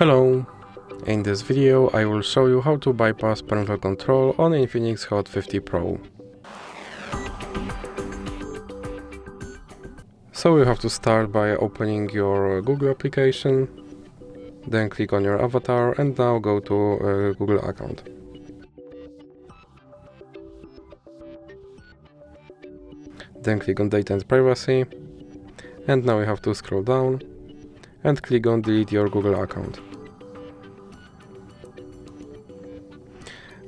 Hello! In this video I will show you how to bypass parental control on INFINIX Hot 50 Pro. So you have to start by opening your Google application, then click on your avatar and now go to Google account. Then click on Data and Privacy, and now you have to scroll down and click on Delete your Google account.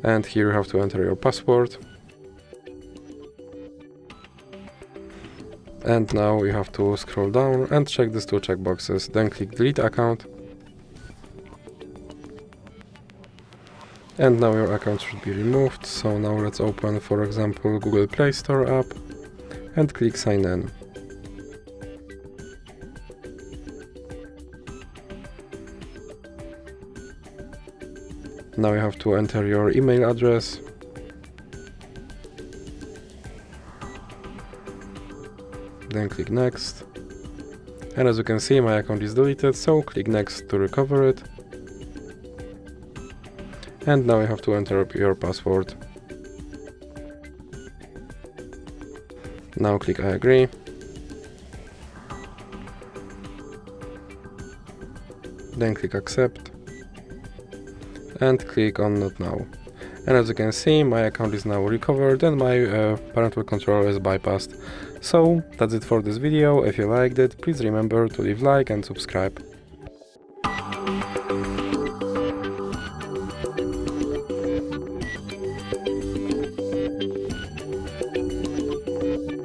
And here you have to enter your password. And now you have to scroll down and check these two checkboxes. Then click Delete account. And now your account should be removed. So now let's open, for example, Google Play Store app and click Sign in. Now you have to enter your email address. Then click Next. And as you can see, my account is deleted, so click Next to recover it. And now you have to enter your password. Now click I agree. Then click Accept. And click on Not Now. And as you can see, my account is now recovered and my parental control is bypassed. So that's it for this video. If you liked it, please remember to leave like and subscribe.